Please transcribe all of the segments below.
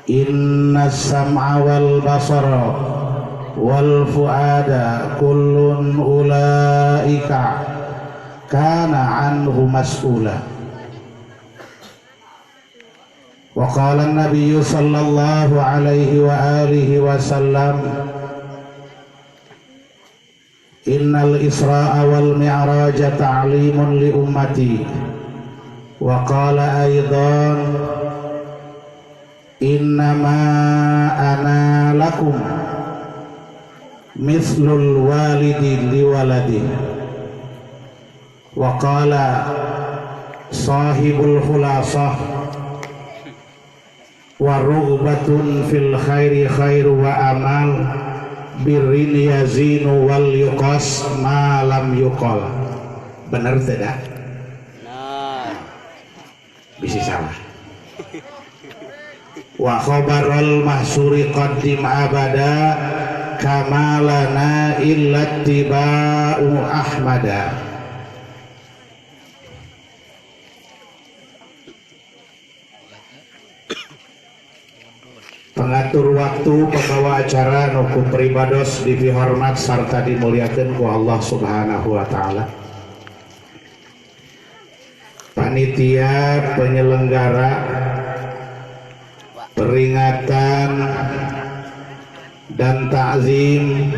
Inna sam'a wal basara wal fuada kullun ulaika kana anhu mas'ula. Wa qala an-nabiy sallallahu alaihi wa alihi wasallam innal isra'a wal mi'raja ta'limun li ummati. Wa qala aidan innama ana lakum mislul walidi liwaladi. Wa qala sahibul khulasah wa rugbatun fil khairi khairu wa amal birrin yazinu wal yuqas ma lam yuqal. Benar tidak? Benar. Bisa salah. Wa khabarul mahsuri qaddim abada kamalana illa tiba'u ahmada. Pengatur waktu pembawa acara nuku peribados dihormat serta dimuliakan ku Allah subhanahu wa ta'ala. Panitia penyelenggara peringatan dan ta'zim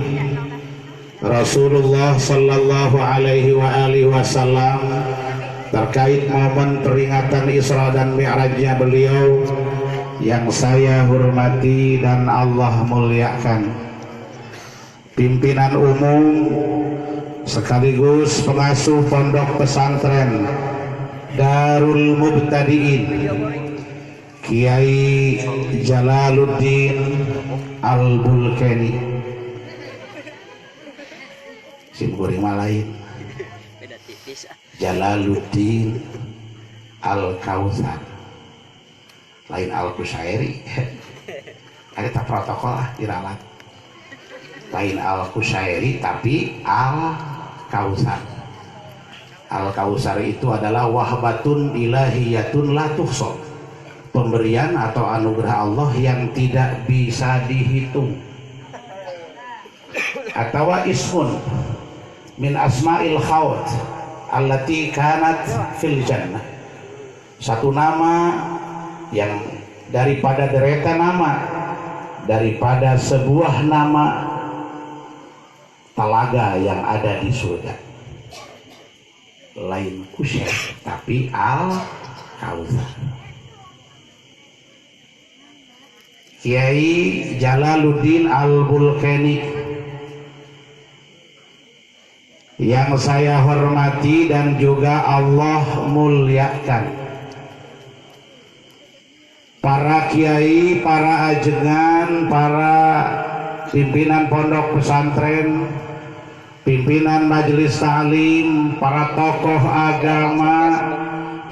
Rasulullah sallallahu alaihi wa alihi wasallam terkait momen peringatan Isra dan Mi'rajnya beliau yang saya hormati dan Allah muliakan, pimpinan umum sekaligus pengasuh pondok pesantren Darul Mubtadiin Kiai Jalaluddin Al-Bulkeni, sim kuring lain Jalaluddin Al-Kautsar, lain Al-Kushairi. Ada tak protokol diralat. Lain Al-Kushairi tapi Al-Kautsar. Al-Kautsar itu adalah wahbatun ilahiyatun la tuhsa, pemberian atau anugerah Allah yang tidak bisa dihitung. Atau ismun min asma'il khawt allati kanat fil jannah, satu nama yang daripada deretan nama, daripada sebuah nama talaga yang ada di surga. Lain Kusyair tapi Al-Kautsar. Kiai Jalaluddin Al-Bulkeni yang saya hormati dan juga Allah muliakan, para kiai, para ajengan, para pimpinan pondok pesantren, pimpinan majelis ta'lim, para tokoh agama,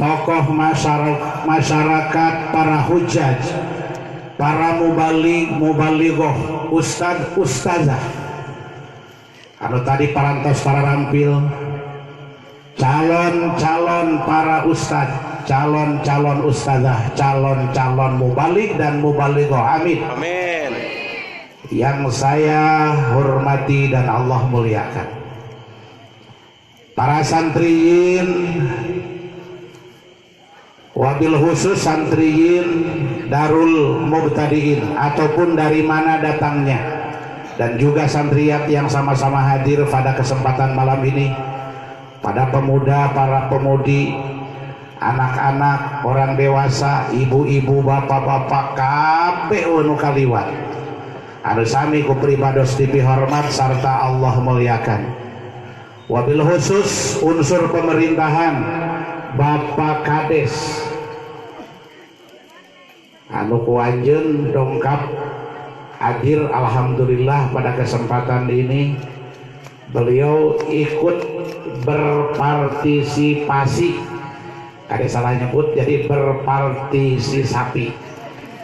tokoh masyarakat, para hujaj, para mubalighah, ustad, ustazah, anu tadi parantos para rampil, calon-calon para ustad, calon-calon ustazah, calon-calon mubaligh dan mubalighah, amin. Amin. Yang saya hormati dan Allah muliakan, para santriyin, wabil khusus santriyin Darul Mubtadiin ataupun dari mana datangnya, dan juga santriyat yang sama-sama hadir pada kesempatan malam ini, pada pemuda, para pemudi, anak-anak, orang dewasa, ibu-ibu, bapak-bapak, kabeh anu kaliwat anu sami ku pribados dipihormat sarta Allah muliakan. Wabil khusus unsur pemerintahan, Bapak Kades anu kuanjeun dongkap hadir, alhamdulillah pada kesempatan ini beliau ikut berpartisipasi, kada salah nyebut, jadi berpartisipasi,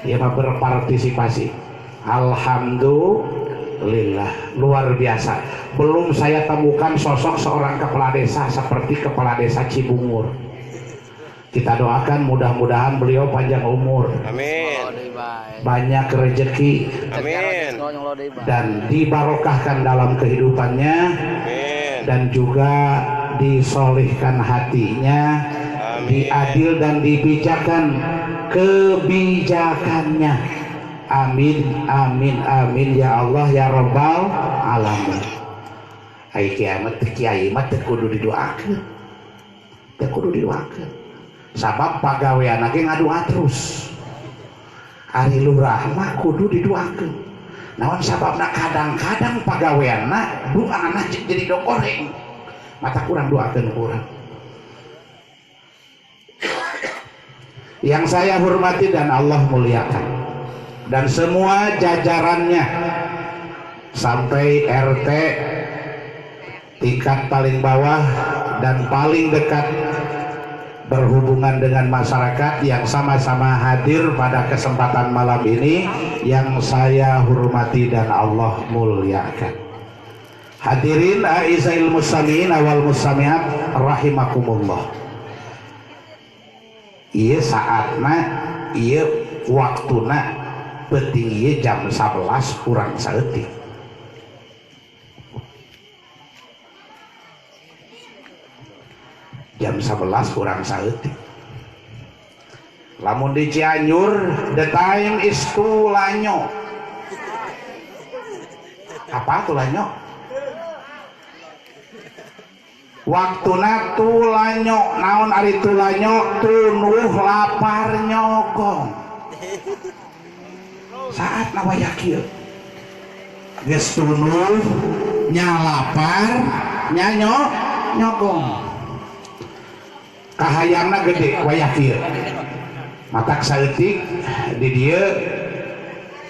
ya berpartisipasi. Alhamdulillah, luar biasa. Belum saya temukan sosok seorang kepala desa seperti kepala desa Cibungur. Kita doakan mudah-mudahan beliau panjang umur, Amin. banyak rezeki, Amin. dan dibarokahkan dalam kehidupannya, Amin. dan juga disolihkan hatinya, diadil dan dibijakkan kebijakannya. Amin, amin, amin ya Allah ya Rabbal alamin. Ai kiamat kiai mah teu kudu didoakeun. Teu kudu didoakeun. Sabab pagawean ge ngadua terus. Ari lurah mah kudu didoakeun. Naon sababna kadang-kadang pagaweanna doana jadi dogoreng. Mata kurang doakeun kurang. Yang saya hormati dan Allah muliakan, dan semua jajarannya sampai RT tingkat paling bawah dan paling dekat berhubungan dengan masyarakat yang sama-sama hadir pada kesempatan malam ini yang saya hormati dan Allah muliakan. Hadirin a'izzail muslimin wal muslimat rahimakumullah. Ieu saatna, ieu waktuna penting ieu jam 11 kurang saeutik. Jam 11 kurang saeutik. Lamun di Cianjur the time is tulanyo. Apa tulanyo? Waktuna tulanyo. Naon ari tulanyo? Tunuh lapar nyokong. Saat nawaya kieu geus tunuh nya lapar nya nyokong. Kahayangna gede wayah kieu. Matak saeutik di dieu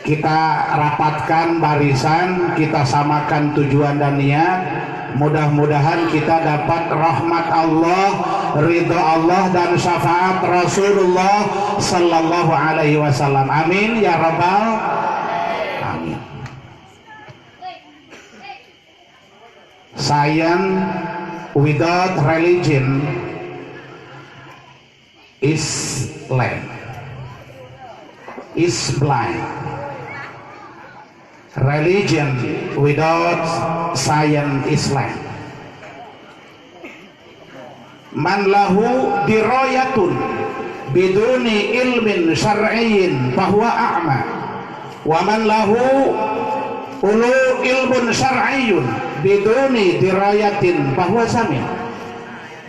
kita rapatkan barisan, kita samakan tujuan dan niat. Mudah-mudahan kita dapat rahmat Allah, ridha Allah, dan syafaat Rasulullah sallallahu alaihi wasallam. Amin ya rabbal amin. Science without religion is lame, is blind. Religion without science is lame. Man lahu dirayatun biduni ilmin syar'iyyin fahuwa a'ma, wa man lahu ulu ilmun syar'iyyun biduni dirayatin fahuwa sami'.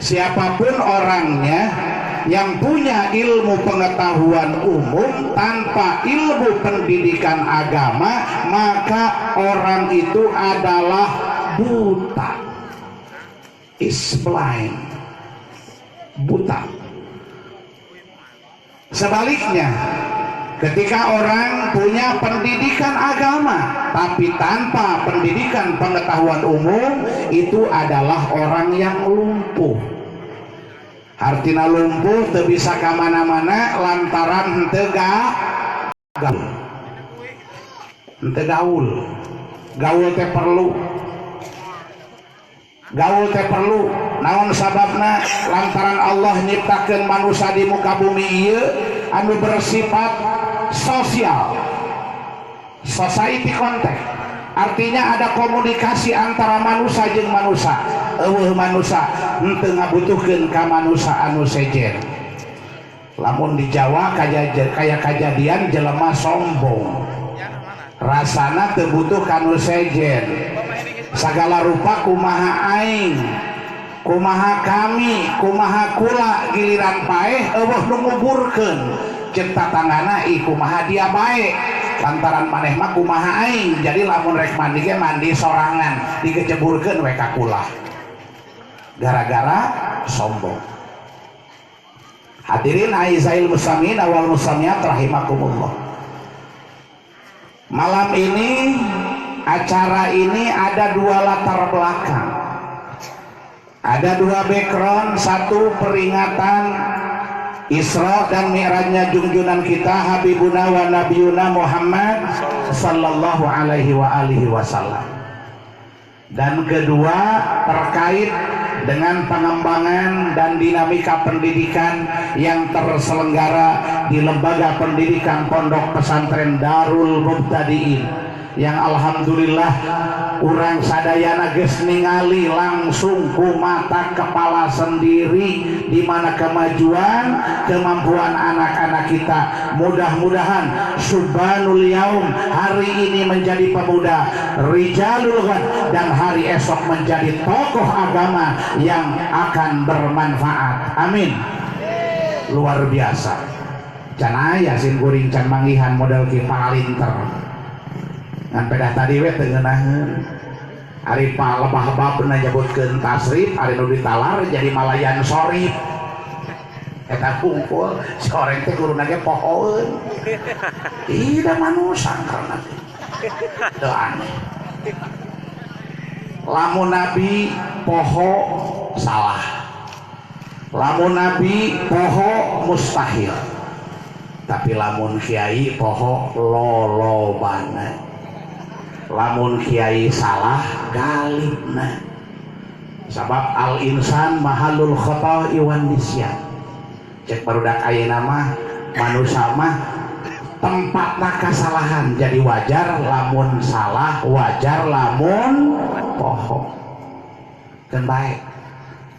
Siapapun orangnya yang punya ilmu pengetahuan umum tanpa ilmu pendidikan agama, maka orang itu adalah buta, is blind, buta. Sebaliknya, ketika orang punya pendidikan agama tapi tanpa pendidikan pengetahuan umum, itu adalah orang yang lumpuh. Artina lumpuh teu bisa kamana-mana lantaran henteu gaul. Gaul teh perlu. Gaul teh perlu. Naon sababna? Lantaran Allah nyiptakeun manusia di muka bumi ieu anu bersifat sosial, society contact. Artinya ada komunikasi antara manusia jeung manusia. Eueuh manusia henteu ngabutuhkeun ka manusia anu sejen. Lamun di Jawa kaya kajadian jelema sombong, rasana teu butuh kanu sejen. Sagala rupa kumaha aing, kumaha kami, kumaha kula, giliran paeh eueuh nu nguburkeun. Ceuk tatanggana ih kumaha dia bae. Lantaran maneh mah kumaha aing. Jadi lamun rek mandi ge mandi sorangan, dikeceburkeun we ka kula. Gara-gara sombong. Hadirin aizail muslimin wal muslimat rahimakumullah. Malam ini, acara ini ada dua latar belakang, ada dua background. Satu, peringatan Isra dan Mi'rajnya junjunan kita Habibuna wa Nabiyuna Muhammad sallallahu alaihi wa alihi wasallam. Dan kedua, terkait dengan pengembangan dan dinamika pendidikan yang terselenggara di Lembaga Pendidikan Pondok Pesantren Darul Mubtadiin, yang alhamdulillah urang sadayana geus ningali langsung ku mata kepala sendiri di mana kemajuan kemampuan anak-anak kita. Mudah-mudahan subhanul yaum, hari ini menjadi pemuda rijalul ghad, dan hari esok menjadi tokoh agama yang akan bermanfaat. Amin. Luar biasa. Can aya sin kuring can manggihan model ki palinter. Ngan pedah tadi we teu ngeunaheun. Ari lebah beuna nyebutkeun tasrif, ari nu ditalar jadi malayan sorif. Eta pungkul soreng teh guruna ge pohoeun. Ida manusa karena teu aneh. Lamun Nabi poho salah. Lamun Nabi poho mustahil. Tapi lamun kiai poho lolobana. Lamun kiai salah galibna. Sabab al insan mahalul khata iwan nisyan. Cek barudak ayeuna mah manusia mah tempatna kasalahan, jadi wajar lamun salah, wajar lamun poho. Kan baik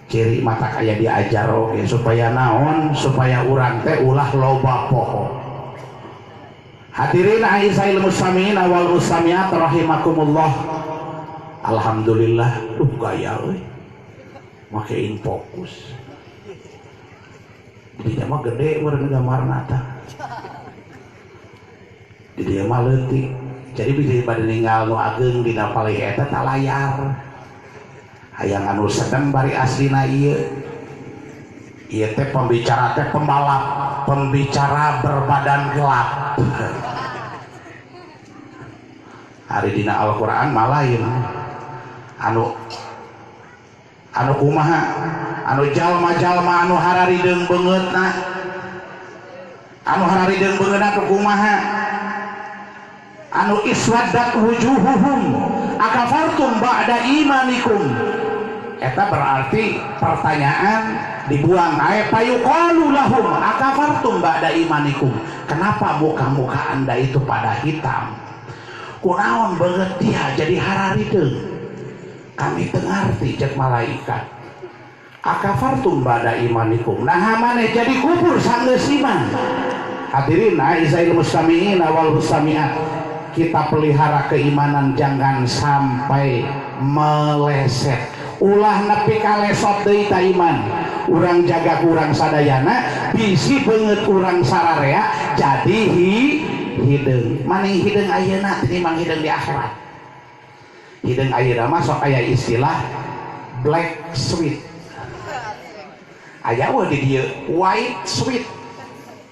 ciri mata kaya diajar oke supaya naon, supaya urang teh ulah loba poho. Hadirin a'izzal muslimin wal muslimat rahimakumullah. Alhamdulillah gaya euy. Makein fokus. Di dieu mah gede urang gambarna tah. Di dieu mah leutik. Jadi bisa pada ninggal nu ageung dina palih eta tak layar. Hayang anu sedeng bari aslina ieu. Ieu teh pembicara teh pembalap, pembicara berbadan gelap. Hari dina Al-Quran malain anu kumaha, anu jalma-jalma anu hararideng beungeutna, anu hararideng beungeutna kumaha, anu iswaddat wujuhuhum akafartum ba'da imanikum. Eta berarti pertanyaan dibuang. Payuqalu lahum akafartum ba'da imanikum. Kenapa muka-muka anda itu pada hitam? Kunaon beungeut dia jadi hararideng? Kami teu ngarti cek malaikat. Akafartum ba'da imanikum. Nah maneh jadi kufur sanggeus iman. Hadirin a'izzal muslimin wal muslimat, kita pelihara keimanan jangan sampai meleset. Ulah nepi ka lesot deui ta iman. Urang jaga urang sadayana, bisi beungeut urang sararea jadi hideung. Maning hideung ayeuna tinimbang hideung di akhirat. Hideung ayeuna mah sok aya istilah black sweet. Aya we di dieu white sweet.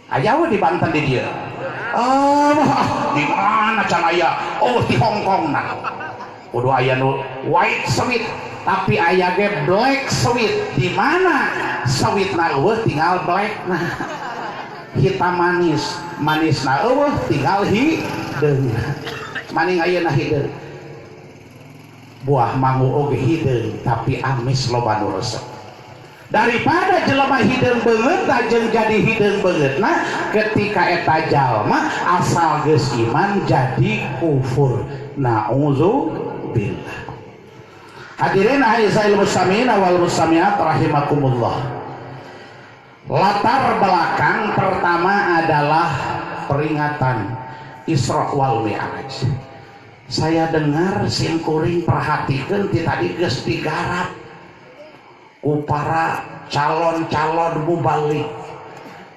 Aya we di Banten di dieu. Di mana can aya? Oh di Hongkong nah. Kudu aya nu white sweet, tapi aya ge black sweet. Di mana sweetna eueuh tinggal black nah. Hitam manis, manisna eueuh tinggal hideung. Maning ayeuna hideung. Buah mangu oge hideung tapi amis loba nu resep. Daripada jelema hideung beungeut jeung jadi hideung beungeutna ketika eta jalma asal geus iman jadi kufur. Nauzubillah. Hadirin a'izzal muslimin wal muslimat rahimakumullah. Latar belakang pertama adalah peringatan Isra wal Mi'raj. Saya dengar sing kuring perhatikeun ti tadi geus digarap ku para calon-calon mubaligh,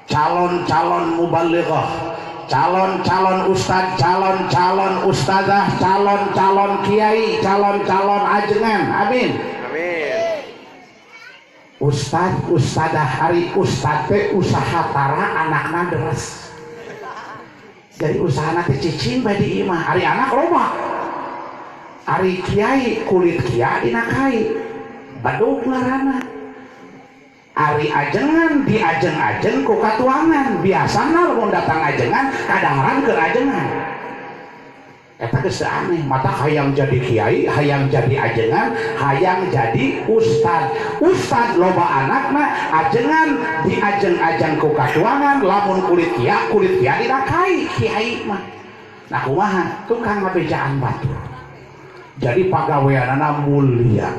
calon-calon mubalighah, calon-calon ustad, calon-calon ustadzah, calon-calon kiai, calon-calon ajengan. Amin. Amin. Ustad, ustadzah, hari ustad teh usaha tara anakna deres. Jadi usaha teh cicing bae di imah. Hari anak loba. Hari kiai kulit kia dina kai. Badug ngaranna. Ari ajengan di ajeng-ajeng ku katuangan. Biasana lamun datang ajengan kadangaran keur ajengan. eta geus aneh. Mata hayang jadi kiai, hayang jadi ajengan, hayang jadi ustad. Ustad loba anak mah ajengan di ajeng-ajeng ku katuangan, lamun kulit kia dinakai kiai mah. Nah kumaha tukang ngabejaan batur. Jadi pagaweanana mulia.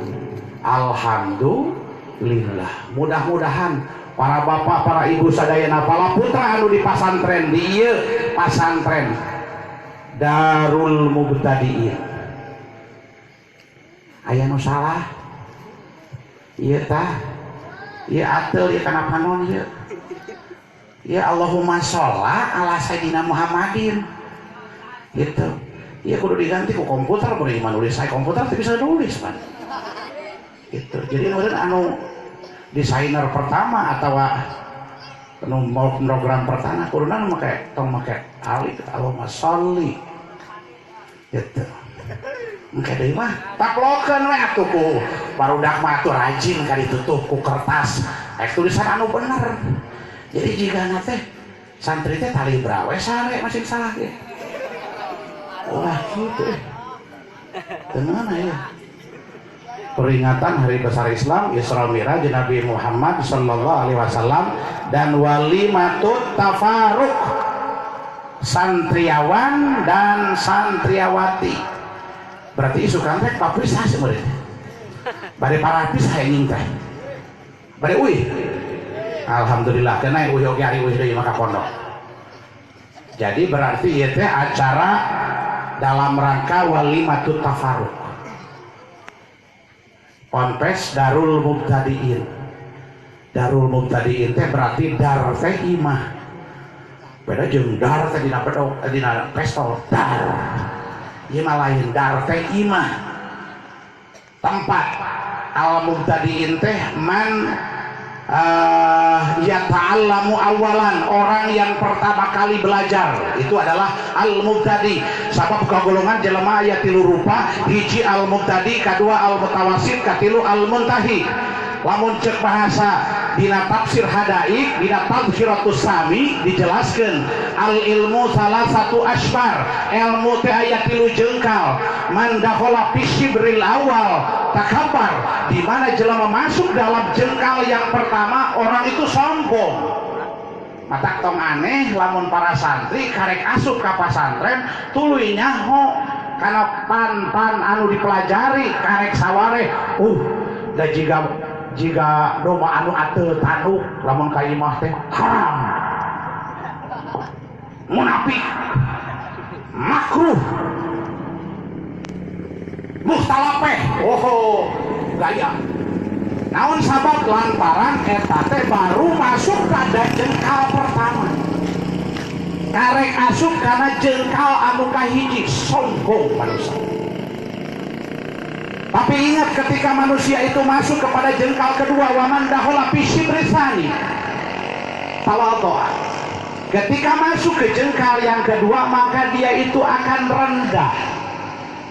Alhamdulillah. Mudah-mudahan para bapak, para ibu sadayana, para putra anu di pasantren di ieu pasantren Darul Mubtadiin. Aya nu salah? Ieu tah. Ieu atel ieu kana panon ieu. Ya Allahumma sholli ala sayyidina Muhammadin. Gitu. Ieu kudu diganti ku komputer, beureum mah nulis saya komputer teu bisa nulis pan. Gitu. Jadi anu desainer pertama atau program pertama kuruna make alif Allahumma sholli gitu. Engke deui mah taklokeun we atuh ku barudak mah atuh rajin ka ditutup ku kertas tulisan anu bener. Jadi jigana teh santri teh tali brawe sare masih salah ge. Wah gitu. Tenan ya. Peringatan Hari Besar Islam Isra Mi'raj Nabi Muhammad sallallahu alaihi wasallam dan walimatut tafarruq, santriawan dan santriawati. Berarti isukan teh papisah sebenarnya. Bade parapis hayang teh. Bade euy. Alhamdulillah kena euy oge ari euy deui maka pondok. Jadi berarti ieu teh acara dalam rangka walimatut tafarruq. Ponpes Darul Mubtadiin. Darul Mubtadiin teh berarti dar teh imah. Beda jeung dar teh dina pedok dina pestol dar. Ieu mah lain dar teh imah. Tempat al mubtadiin teh man yata'allamu awalan, orang yang pertama kali belajar itu adalah al-mubtadi. Sabab kagolongan jelema aya 3 rupa, hiji al-mubtadi, kadua al-mutawasit, katilu al-muntahi. Lamun cek bahasa dina tafsir hadaik, dina tafsiratus sami dijelaskeun al ilmu salah satu asbar, ilmu teh aya 3 jengkal. Man dakhala fi shibril awal takabbar, di mana jelema masuk dalam jengkal yang pertama orang itu sombong. Mata tong aneh lamun para santri karek asup ka pasantren tuluy nyaho kana pan anu dipelajari karek saware da jika domba anu ateul tanduk lamun ka imah teh haram, munafik, makruh, mukhtalafeh, gaya. Naon sabab lantaran eta teh baru masuk pada jengkal pertama. Karek asup kana jengkal anu kahiji, sombong manusia. Tapi ingat ketika manusia itu masuk kepada jengkal kedua, waman dakhala fi shibrisani tawadhu'a. Ketika masuk ke jengkal yang kedua, maka dia itu akan rendah,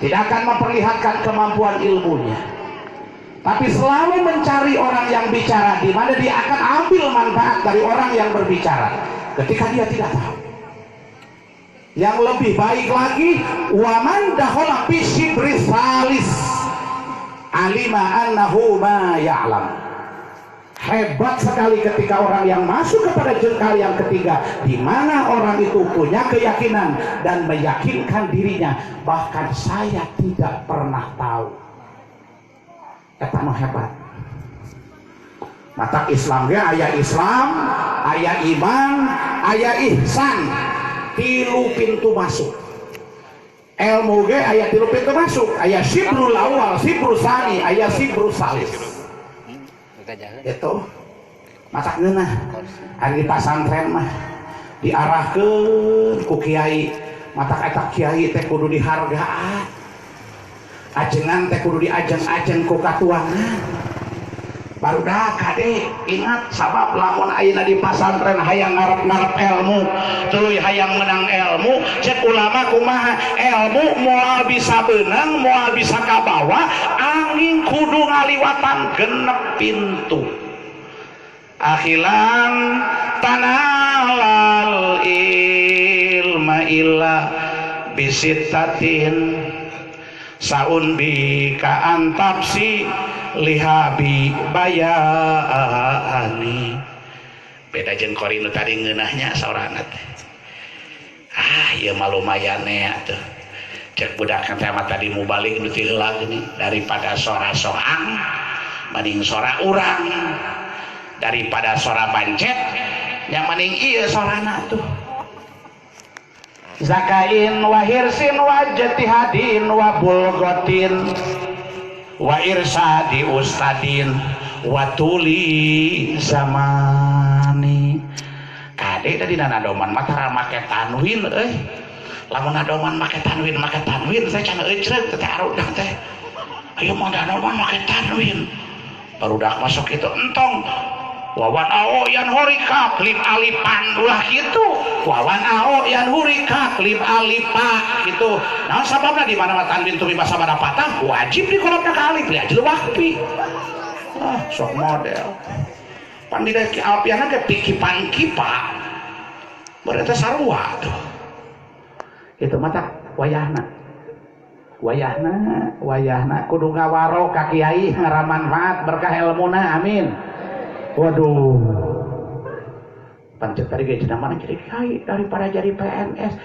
tidak akan memperlihatkan kemampuan ilmunya, tapi selalu mencari orang yang bicara, di mana dia akan ambil manfaat dari orang yang berbicara ketika dia tidak tahu. Yang lebih baik lagi, waman dakhala fi shibrisalis alima annahu ma ya'lam. Hebat sekali ketika orang yang masuk kepada jengkal yang ketiga, di mana orang itu punya keyakinan dan meyakinkan dirinya, bahkan saya tidak pernah tahu. Eta mah hebat. Mata Islam ge aya Islam, aya iman, aya ihsan. 3 pintu masuk. Ilmu ge aya 3 pintu masuk, aya sibrul awal, sibrul sani, aya sibrul salis. Itu masak geunah ari di pasantren mah diarahkeun ku kiai, matak eta kiai teh kudu dihargaan, ajengan teh kudu diajeng-ajeng ku katuangan. Barudak kade ingat sabab lamun ayeuna di pasantren hayang ngarep-ngarep ilmu, tuluy hayang menang ilmu, cek ulama kumaha ilmu moal bisa beunang, moal bisa kabawa, angin kudu ngaliwatan 6 pintu. Akhilan tanalal ilma illa bisitatin saun bi ka antapsi lihabi bayani beda jeung kori nu tadi ngeunahnya saurana teh ieu mah lumayan atuh cek budak teh mah tadi mubalik nu ti heula geuning daripada sora soang mending sora urang daripada sora bancet yang mending ieu sorana tuh zakain wa hirsin wa jatihadin wa bulgotin wa irsadi ustadin wa tuli zamani kade tadi nanadoman matara make tanwin lamun nadoman make tanwin saya can ejreg teh arudak teh ayo mah nadoman make tanwin barudak masuk itu entong wawan ao yan horika klip alipan ulah gitu wawan ao yan horika klip alipa gitu nah sababna di mana tanwin tumi bahasa mana patah wajib di kolomna kali beli aja wakpi sok model pandai ki alpiana ke pikipan kipa berarti sarua tuh itu mata wayahna kudu ngawaro ka kiai ngaramanfaat berkah ilmuna amin. Waduh, pancet tadi gaji mana jadi kiai daripada jadi PNS.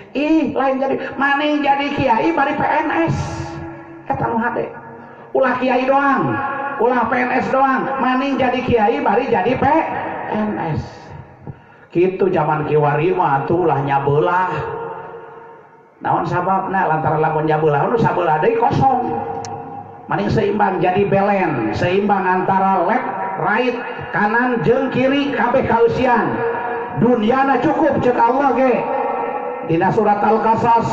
Lain jadi maning jadi kiai bari PNS. Kata nu hade. Ulah kiai doang, ulah PNS doang. Maning jadi kiai bari jadi PNS. Kitu zaman kiwari mah atuh ulah nyabelah. Naon sababna lantaran lamun nyabelah nu sabelah deui kosong. Maning seimbang jadi belen, seimbang antara left right kanan jeung kiri kabeh kausian dunyana cukup cek Allah ge dina surat Al-Qasas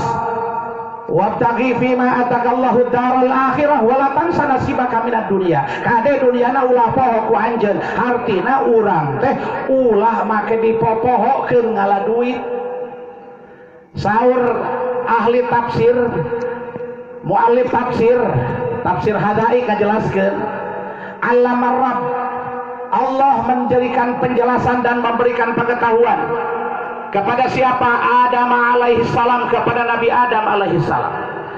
wabtaghi fima atakallahu daral akhirah wala tansa nasibaka minad dunya kade dunyana ulah poho ku anjeun artina urang teh ulah make dipopohokeun ngala duit saur ahli tafsir muallif tafsir hadai kajelaskeun allamar rabb Allah menjadikan penjelasan dan memberikan pengetahuan kepada siapa Adam alaihi salam kepada Nabi Adam alaihi salam.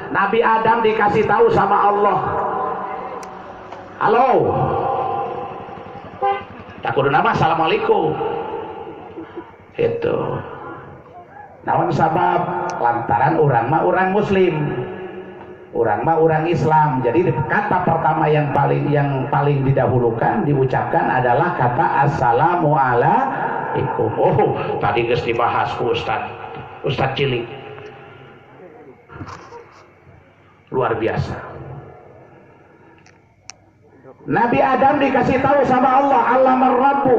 Nabi Adam dikasih tahu sama Allah. Halo. Takut nama assalamualaikum. Itu. Naon sabab lantaran urang mah urang muslim. Urang mah urang Islam. Jadi kata pertama yang paling didahulukan diucapkan adalah kata assalamu alaikum. Oh, tadi geus dibahas ku Ustaz cilik. Luar biasa. Nabi Adam dikasih tahu sama Allah, Allamar Rabbu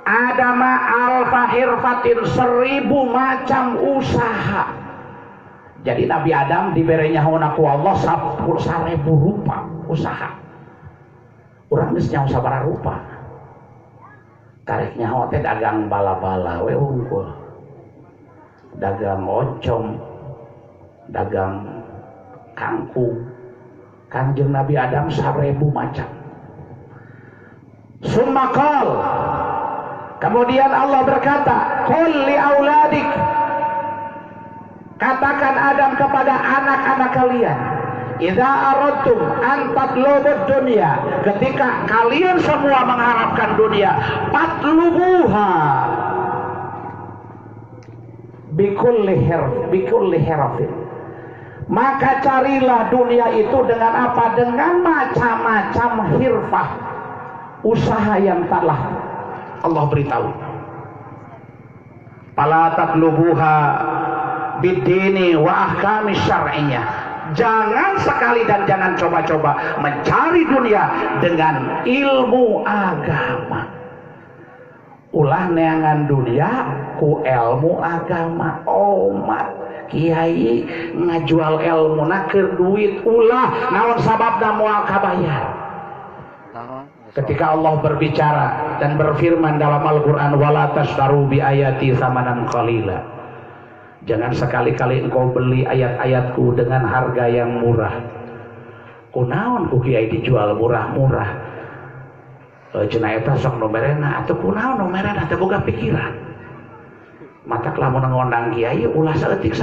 Adama al-fahirfatin 1000 macam usaha. Jadi Nabi Adam diberi nyahona ku Allah 1000 rupa usaha. Urang geus nyaho sabaraha rupa. Karek nyaho teh dagang bala-bala we unggul. Dagang oncom, dagang kangkung. Kanjeng Nabi Adam 1000 macam. Summakal. Kemudian Allah berkata, "Qul li auladik" katakan Adam kepada anak-anak kalian, idza aradtum an tatlubud dunya, ketika kalian semua mengharapkan dunia, patlubuha bikulli harfin, maka carilah dunia itu dengan apa? Dengan macam-macam hirfah, usaha yang telah Allah beritahu. Fala tatlubuha bidini wa ahkami syar'iyyah. Jangan sekali dan jangan coba-coba mencari dunia dengan ilmu agama. Ulah neangan dunia ku ilmu agama. Omat kiai ngajual ilmu na keur duit ulah naon sababna moal kabayar. Ketika Allah berbicara dan berfirman dalam Al-Quran, wala tashtaru bi ayati samanan qalila. Jangan sekali-kali engkau beli ayat-ayatku dengan harga yang murah. Kunaon ku kiai dijual murah-murah. Cenah eta sok nomerena atau kunaon nomerena teh boga pikiran. matak lamun ngondang kiai ulah saeutik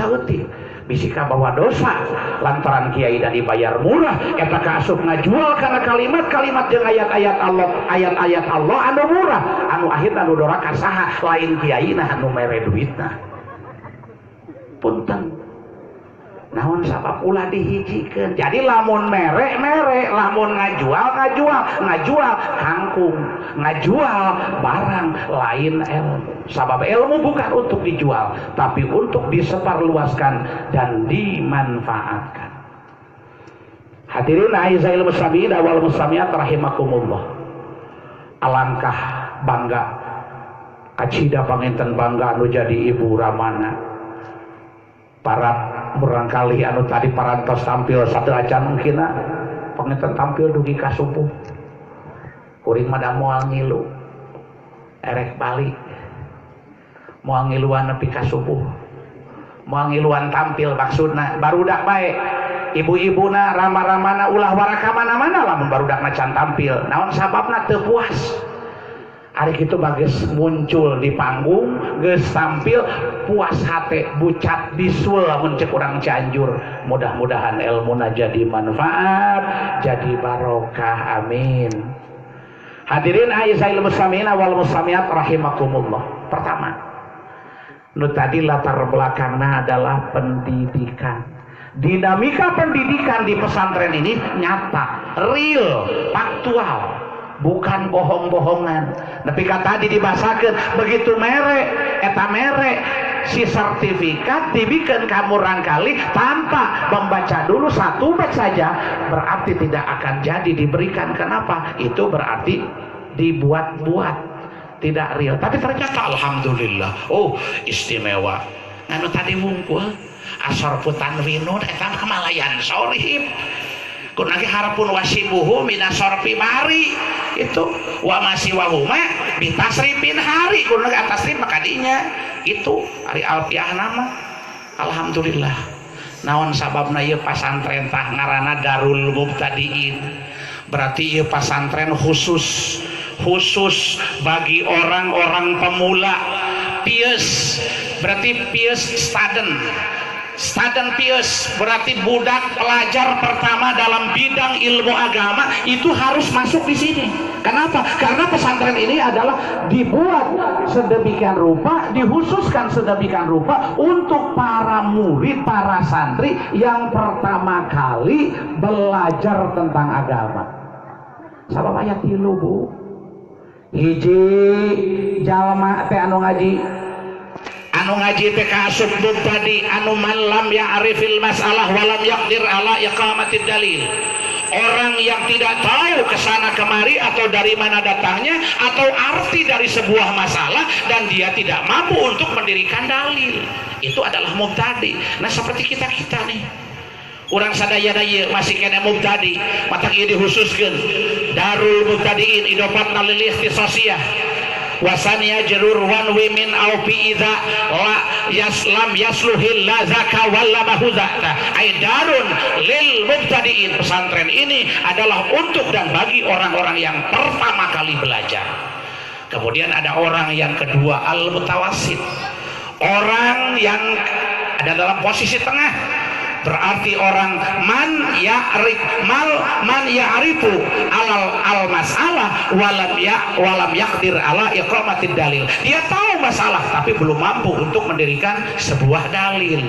bisi kabawa dosa lantaran kiai dan dibayar murah eta kaasup ngajual karena kalimat-kalimat jeung ayat-ayat Allah anu murah anu akhirna anu doraka saha lain kiai nah anu mere duitna punten naon sabab ulah dihijikeun jadi lamun mere lamun ngajual kangkung ngajual barang lain ilmu sabab ilmu bukan untuk dijual tapi untuk disebarluaskan dan dimanfaatkan. Hadirin aizzail muslimin wal muslimat rahimakumullah, alangkah bangga acida panginten bangga anu jadi ibu ramana para barangkali anu tadi parantos tampil satu acan mungkin penginten tampil dugi ka subuh kuring mada moal ngilu erek balik moal ngiluan nepi ka subuh moal ngiluan tampil maksudna barudak bae ibu-ibuna rama-ramana ulah waraka mana-mana lamun barudakna can tampil naon sababna teu puas hari itu bagus muncul di panggung geus tampil puas hate bucat bisul lamun cek urang Cianjur mudah-mudahan ilmuna jadi manfaat jadi barokah amin. Hadirin aizzail muslimin wal muslimat rahimakumullah. Pertama nu tadi latar belakangnya adalah pendidikan. Dinamika pendidikan di pesantren ini nyata, real, faktual, bukan bohong-bohongan. Tapi kata tadi dibahasakan begitu eta mere si sertifikat dibikin kamu rangkali tanpa membaca dulu satu bait saja berarti tidak akan jadi diberikan. Kenapa? Itu berarti dibuat-buat, tidak real. Tapi ternyata alhamdulillah, oh istimewa. Anu tadi wungkul asor putan winun eta kemalayan sorhib kunagi harapun wasibuhu minasorpi bari itu wa masih wahuma bitasripin hari kunagi atasrip makadinya itu hari alfiah nama alhamdulillah. Naon sababna ieu pasantren tah ngaranna Darul Mubtadiin berarti ieu pasantren khusus bagi orang-orang pemula pies berarti pies Staden pius berarti budak pelajar pertama dalam bidang ilmu agama itu harus masuk di sini. Kenapa? Karena pesantren ini adalah dibuat sedemikian rupa, dikhususkan sedemikian rupa untuk para murid, para santri yang pertama kali belajar tentang agama. Sabab ayat 3 Bu. Hiji jalma teh anu ngaji teh kaasup mubtadi anu man lam ya'rifil masalah walam yaqdir ala iqamatid dalil. Orang yang tidak tahu kesana kemari atau dari mana datangnya atau arti dari sebuah masalah dan dia tidak mampu untuk mendirikan dalil, itu adalah mubtadi. Nah seperti kita nih orang sadaya daya masih kena mubtadi mata ieu dikhususkeun Darul Mubtadiin idopatna lil ikhtisasiyah wasania jerur one women au fi idza la yaslam yasluhil lazaka walla mahuzata aidarun lil mubtadiin. Pesantren ini adalah untuk dan bagi orang-orang yang pertama kali belajar. Kemudian ada orang yang kedua al mutawassit, orang yang ada dalam posisi tengah. Berarti orang man ya'rifu al masalah walam yaqdir ala iqamatid dalil. Dia tahu masalah tapi belum mampu untuk mendirikan sebuah dalil.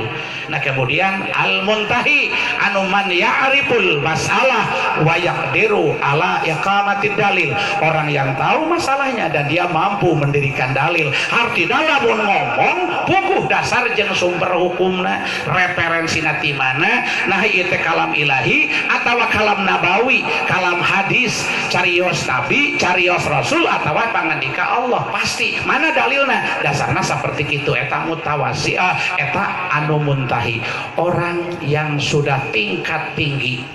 Nah kemudian al muntahi anu man ya'riful masalah wa yaqdiru ala iqamatid dalil. Orang yang tahu masalahnya dan dia mampu mendirikan dalil. Artinya lamun ngomong puguh dasar jeung sumber hukumna referensina ti mana nah ieu teh kalam ilahi atawa kalam nabawi, kalam hadis, carios nabi, carios rasul atawa pangandika Allah. Pasti mana dalilna dasarna seperti kitu. Eta mutawasi eta anu muntahi, orang yang sudah tingkat tinggi.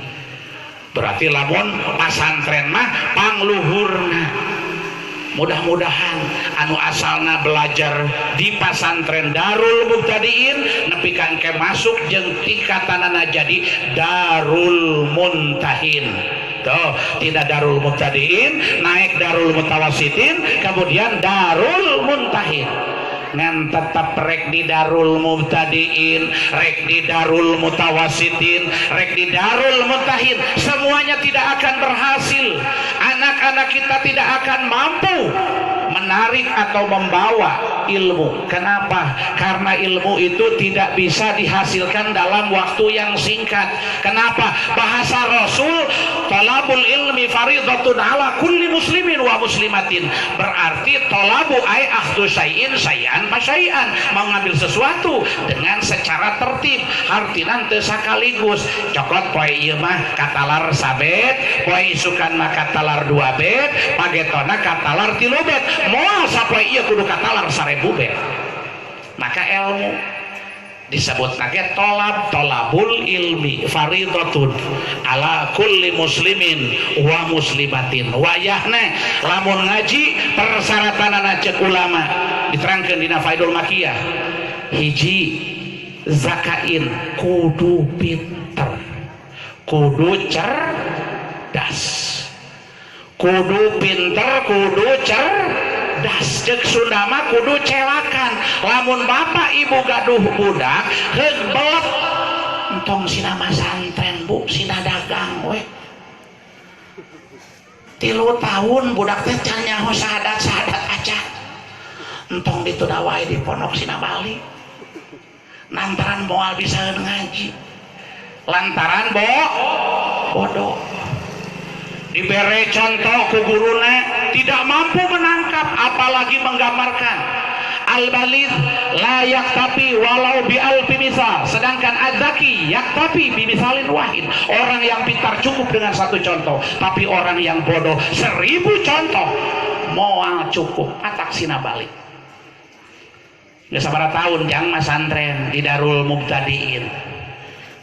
Berarti lamun pasantren mah pangluhurna. Mudah-mudahan anu asalna belajar di pasantren Darul Mubtadiin nepikan ke masuk jeung tingkatanana jadi Darul Muntahin. Tuh, tidak Darul Mubtadiin, naik Darul Mutawassitin, kemudian Darul Muntahin. ngan tetap rek di Darul Mubtadiin, rek di Darul Mutawasitin, rek di Darul Muntahin, semuanya tidak akan berhasil. Anak-anak kita tidak akan mampu menarik atau membawa ilmu. Kenapa? Karena ilmu itu tidak bisa dihasilkan dalam waktu yang singkat. Kenapa? Bahasa Rasul, talabul ilmi faridatun ala kulli muslimin wa muslimatin. Berarti talabu ay akhdhu syai'in syai'an pasyai'an, mengambil sesuatu dengan secara tertib, artinan teu sakaligus. Cokot poe ieu mah katalar sabet, poe isukan mah katalar 2 bet, pagetona katalar 3 bet. Moal sapoe ieu kudu katalar 1000 bet. Maka ilmu disebut nage tolabul ilmi faridatun ala kulli muslimin wa muslimatin. Wayahna lamun ngaji persyaratanana cek ulama diterangkeun dina Faidul Makiyah. Hiji, zakain kudu pinter, kudu cerdas, kudu pinter, kudu cerdas. Cek Sunda mah kudu celakan. Lamun bapak ibu gaduh budak heug belek entong sina masantren bu, sina dagang we 3 tahun budak teh can nyaho sahadat aja entong ditunda wae di pondok sina Bali lantaran moal bisa ngaji, lantaran bodoh. Diberi contoh ku guruna tidak mampu menangkap apalagi menggambarkan. Al-balid la yaktafi walau bi alfi misal, sedangkan az-zaki yaktafi bi misalin wahid. Orang yang pintar cukup dengan 1 contoh, tapi orang yang bodoh 1000 contoh moal cukup. Atak sina balik. Geus sabaraha tahun jang masantren di Darul Mubtadiin?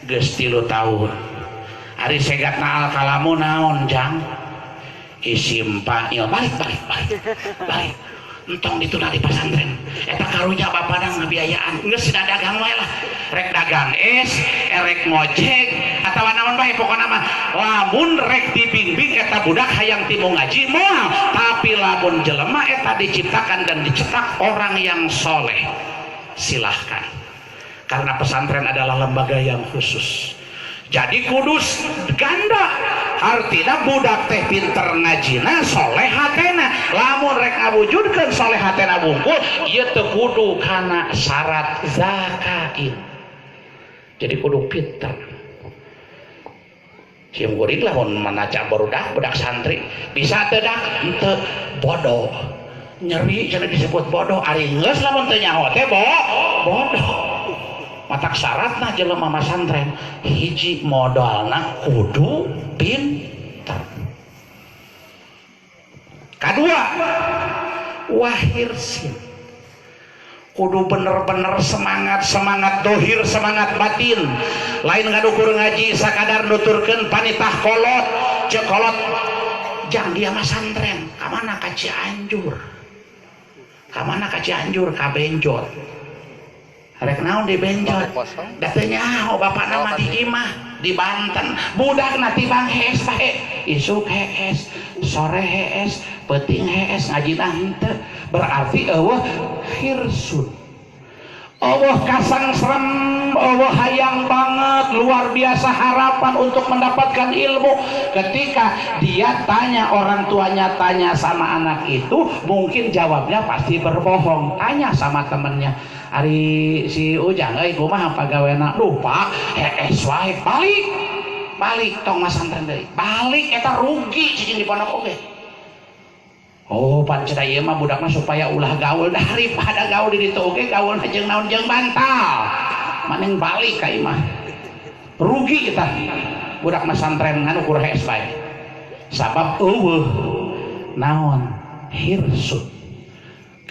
Geus 3 tahun. Ari segatna al kalamu naon jang? Isimpa il balik entong dituna di pesantren eta karunya bapadang ngabiayaan geus sida dagang wae lah, rek dagang es, rek ngojek atawa naon bae pokona mah lamun rek dibimbing eta budak hayang timu ngaji moal, tapi lamun jelema eta diciptakan dan dicetak orang yang soleh silahkan, karena pesantren adalah lembaga yang khusus. Jadi kudus ganda, artinya budak teh pinter ngajina soleh hatena, lamun rek ngawujudkeun soleh hatena bungkul ieu teu kudu kana syarat zakain. Jadi kudu pinter. Sim kuring lamun manaca budak santri bisa teu dak henteu bodoh. Nyeri cenah disebut bodoh, ari geus lamun teu nyaho teh bodoh. Matak syaratna jelema masantren hiji modalna kudu pinter, kadua wahirsin kudu bener-bener semangat dohir, semangat batin. Lain ngadukur ngaji sakadar nuturkeun panitah kolot cek kolot jang dia masantren kamana ka Cianjur, kamana ka Cianjur ka Benjot. Rek naon di Benjot da teu nyaho bapak nama di imah di Banten, budak na tibang hees bae isuk hees, sore hees, peuting hees, ngajina henteu. Berarti eueuh hirsun, eueuh kasangsrem, eueuh hayang banget, luar biasa harapan untuk mendapatkan ilmu. Ketika dia tanya, orang tuanya tanya sama anak itu, mungkin jawabnya pasti berbohong. Tanya sama temennya, ari si Ujang euy kumaha pagawena? Duh Pak, hees wae. Balik tong masantren deui. Balik eta rugi cicing di pondok oge. Oh pancen ieu mah budak mah supaya ulah gaul daripada gaul di ditu oge, gaul jeung naon jeung bantal. Maning balik ka imah. Rugi kita budak masantren nganu kur hees bae. Sabab eueuh naon hirsut,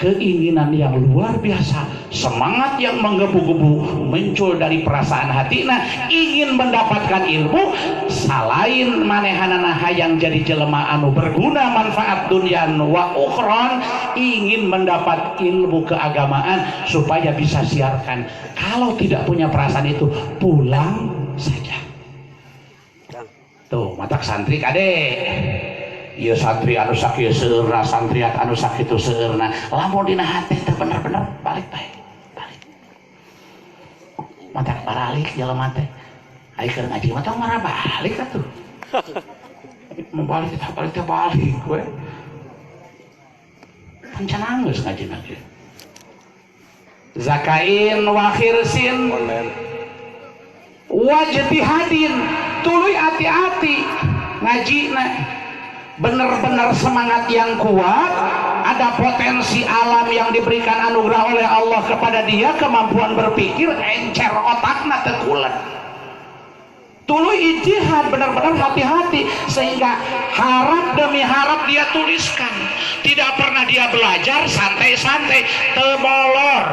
keinginan yang luar biasa, semangat yang menggebu-gebu muncul dari perasaan hatina, ingin mendapatkan ilmu. Salain manehanana hayang jadi jelema anu berguna manfaat dunyan wa ukhron, ingin mendapat ilmu keagamaan supaya bisa siarkan. Kalau tidak punya perasaan itu, pulang saja. Tuh matak santri kade ieu santri anu sakieu seueurna santriat anu sakitu seueurna lamun dina hati teh bener-bener balik bae balik mata balik jelema teh ai keur ngaji mah tong marah balik atuh mau balik we pancan nangis ngaji lagi zakain wa khirsin wajtihadin tuluy hati-hati ngajina bener-bener semangat yang kuat, ada potensi alam yang diberikan anugerah oleh Allah kepada dia, kemampuan berpikir encer otakna teu kulen tuluy ijtihad benar-benar hati-hati sehingga harap demi harap dia tuliskan, tidak pernah dia belajar santai-santai teu molor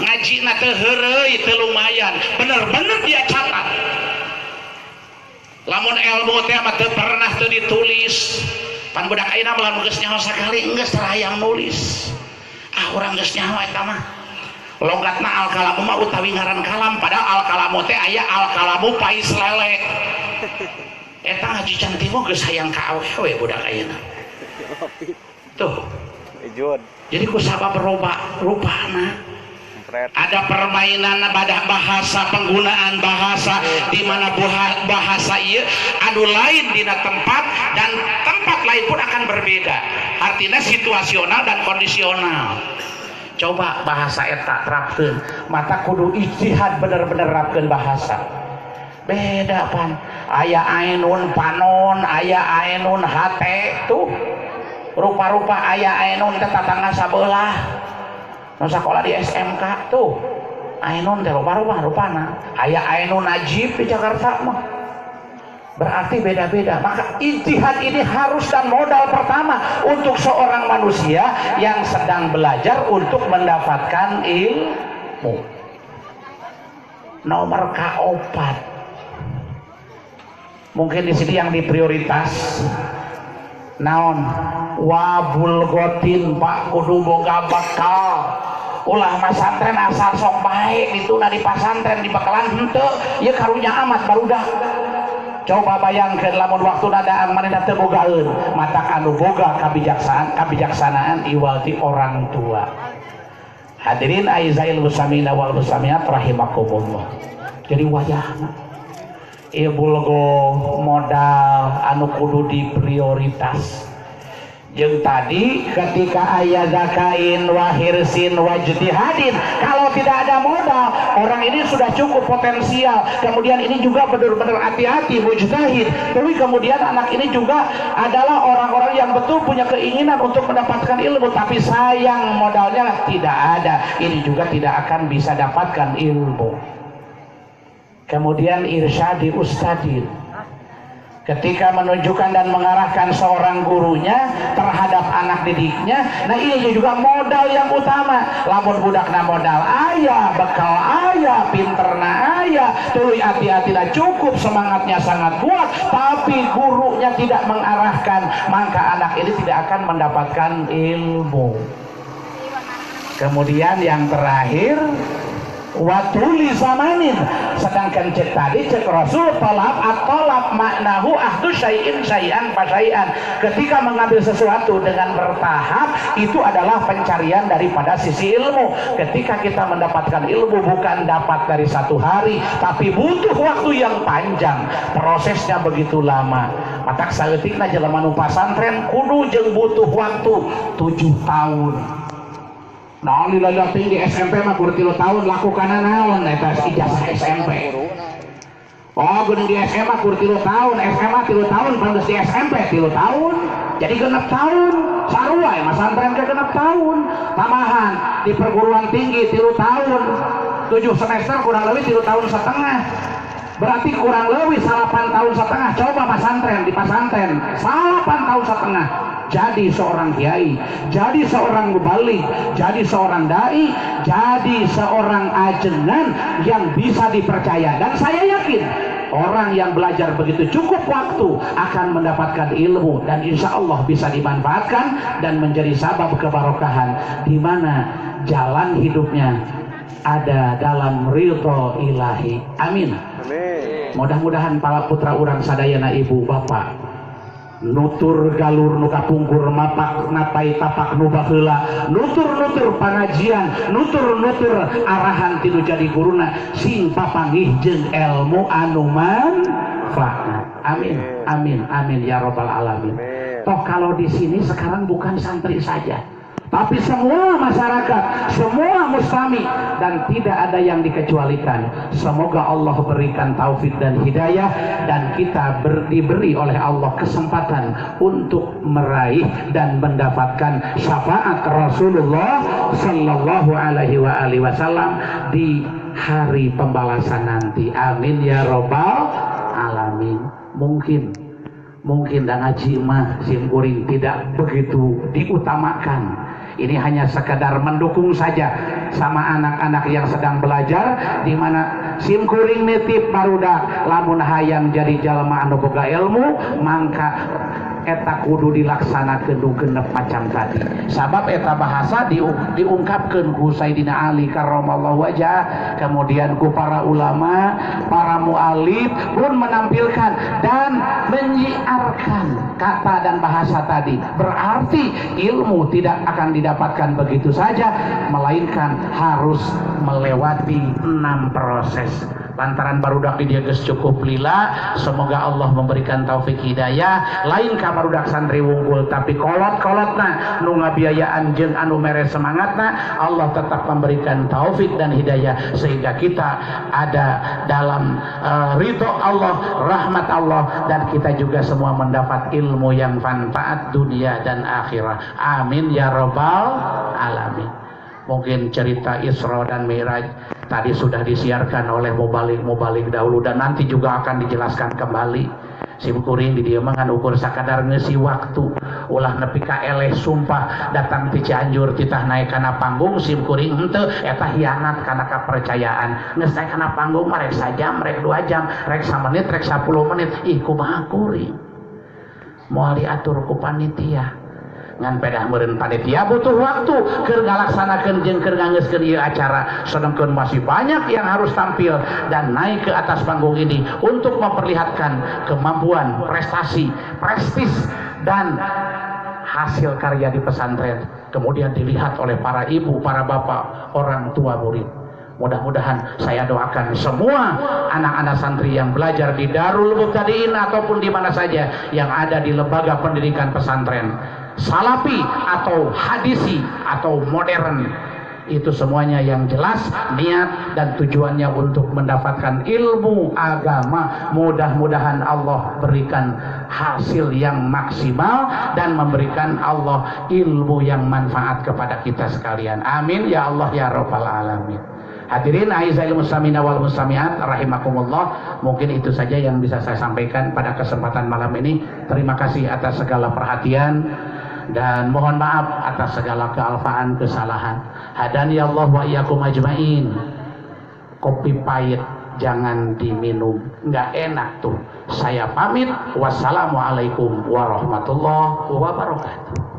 ngajina teu heureuy teu lumayan bener-bener dia catat lamun ilmu teh mah teu pernah teu ditulis pan budak ayeuna mah lamun geus nyaho sakali geus terayang nulis urang geus nyaho eta mah logatna al kalamu mah utawi ngaran kalam padahal al kalamu teh aya al kalamu pais lele eta ngaji cantik mah geus hayang ka awewe budak ayeuna tuh jadi ku sabab rupana ada permainan bahasa, penggunaan bahasa di mana bahasa ieu anu lain dina tempat dan tempat lain pun akan berbeda, artinya situasional dan kondisional. Coba bahasa eta terapkeun mata kudu ijtihad bener-bener rapkeun bahasa beda pan aya ainun panon aya ainun hate tuh rupa-rupa aya ainun teh tatangga sabelah nu sakola di SMK tuh ainun teh rupa-rupana aya ainun najib di Jakarta mah berarti beda-beda. Maka ijtihad ini harus dan modal pertama untuk seorang manusia yang sedang belajar untuk mendapatkan ilmu. Nomor kaopat mungkin di sini yang diprioritas naon wabul gotin pak kudu boga bekal ulah masantren asal sok baik dituna di pasantren di bakalan henteu ieu karunya amat barudak. Coba bayangkeun lamun waktu nadaan manehna teu bogaeun matak anu boga kabijaksanaan iwalti orang tua. Hadirin aizail muslimina wal muslimat rahimakumullah. Jadi wayahna ieu bulgo modal anu kudu diprioritas. Jeung tadi ketika aya zakain wa hirsin wa ijtihadin, kalau tidak ada modal orang ini sudah cukup potensial, kemudian ini juga benar-benar hati-hati mujtahid, tapi kemudian anak ini juga adalah orang-orang yang betul punya keinginan untuk mendapatkan ilmu, tapi sayang modalnya tidak ada, ini juga tidak akan bisa dapatkan ilmu. Kemudian irsyadi ustadin, ketika menunjukkan dan mengarahkan seorang gurunya terhadap anak didiknya, nah ini juga modal yang utama. Lamun budakna modal aya, bekal aya, pinterna aya, tuluy hati-hatilah cukup, semangatnya sangat kuat, tapi gurunya tidak mengarahkan, maka anak ini tidak akan mendapatkan ilmu. Kemudian yang terakhir watuli zamanin, sedangkan cek tadi cek Rasul tolab at-tolab maknahu ahdu syai'in syai'an fasyai'an, ketika mengambil sesuatu dengan bertahap itu adalah pencarian daripada sisi ilmu. Ketika kita mendapatkan ilmu bukan dapat dari satu hari, tapi butuh waktu yang panjang, prosesnya begitu lama. Matak saeutikna jelema nu pasantren kudu jeung butuh waktu 7 tahun. Nah, lila tinggi SMP mah kur 3 tahun lakukan naon eta ijazah SMP. Oh, geuning di SMA kur 3 tahun, SMA 3 tahun, pan geus di SMP 3 tahun. Jadi 6 tahun. Sarua ya masantren ke 6 tahun. Tambahan di perguruan tinggi 3 tahun. 7 semester kurang lebih 3 tahun setengah. Berarti kurang lebih 8 tahun setengah. Coba pasantren di pasantren 8 tahun setengah. Jadi seorang kiai, jadi seorang mubalik, jadi seorang dai, jadi seorang ajengan yang bisa dipercaya. Dan saya yakin orang yang belajar begitu cukup waktu akan mendapatkan ilmu dan insya Allah bisa dimanfaatkan dan menjadi sabab kebarokahan di mana jalan hidupnya ada dalam ridho ilahi. Amin. Mudah-mudahan para putra urang sadayana ibu bapak nutur galur nu kapungkur mapak napai tapak nu baheula, nutur-nutur pangajian, nutur-nutur arahan tilu jadi guruna sing papanggih jeung ilmu anu manfaat. Amin amin amin ya robbal alamin. Toh kalau di sini sekarang bukan santri saja, tapi semua masyarakat, semua mustami, dan tidak ada yang dikecualikan. Semoga Allah berikan taufik dan hidayah, dan kita diberi oleh Allah kesempatan untuk meraih dan mendapatkan syafaat Rasulullah Sallallahu Alaihi Wasallam di hari pembalasan nanti. Amin ya robbal alamin. Mungkin dan ngaji mah simkuring tidak begitu diutamakan. Ini hanya sekedar mendukung saja sama anak-anak yang sedang belajar, di mana simkuring nitip barudak lamun hayang jadi jalma anu boga ilmu, mangka eta kudu dilaksanakeun genep macam tadi. Sabab eta bahasa diungkapkeun ku Sayyidina Ali karramallahu wajhah, kemudian ku para ulama, para mualif pun menampilkan dan menyiarkan kata dan bahasa tadi. Berarti ilmu tidak akan didapatkan begitu saja, melainkan harus melewati 6 proses. Lantaran barudak di dia geus cukup lila, semoga Allah memberikan taufik hidayah. Lain ka barudak santri wunggul tapi kolot-kolotna nu ngabiayaan jeung anu mere semangatna, Allah tetap memberikan taufik dan hidayah sehingga kita ada dalam ridho Allah, rahmat Allah, dan kita juga semua mendapat ilmu yang manfaat dunia dan akhirat. Amin ya robbal alamin. Mungkin cerita Isra dan Mi'raj tadi sudah disiarkan oleh mubalik dahulu, dan nanti juga akan dijelaskan kembali. Simkuring di dieu mah ngan ukur sakadar ngeusi waktu, ulah nepi ka eleh sumpah datang ti Cianjur titah naik kana panggung. Simkuring henteu eta hianat kana kapercayaan. Geus naik kana panggung mah rek sajam, rek 2 jam, rek 1 menit, rek 10 menit. Ih kumaha kuring moal diatur ku panitia. Ngan pedah meureun panitia butuh waktu keur ngalaksanakeun jeung keur ngangeuskeun ieu acara, sedangkan masih banyak yang harus tampil dan naik ke atas panggung ini untuk memperlihatkan kemampuan, prestasi, prestis dan hasil karya di pesantren, kemudian dilihat oleh para ibu, para bapak, orang tua murid. Mudah-mudahan saya doakan semua anak-anak santri yang belajar di Darul Mubtadiin ataupun di mana saja yang ada di lembaga pendidikan pesantren, salafi atau hadisi atau modern, itu semuanya yang jelas niat dan tujuannya untuk mendapatkan ilmu agama. Mudah-mudahan Allah berikan hasil yang maksimal dan memberikan Allah ilmu yang manfaat kepada kita sekalian. Amin ya Allah ya rabbal alamin. Hadirin aizzail muslimina wal muslimat rahimakumullah, mungkin itu saja yang bisa saya sampaikan pada kesempatan malam ini. Terima kasih atas segala perhatian dan mohon maaf atas segala kealfaan, kesalahan. Hadani Allah wa iyyakum ajmain. Kopi pahit jangan diminum, nggak enak tuh. Saya pamit. Wassalamualaikum warahmatullahi wabarakatuh.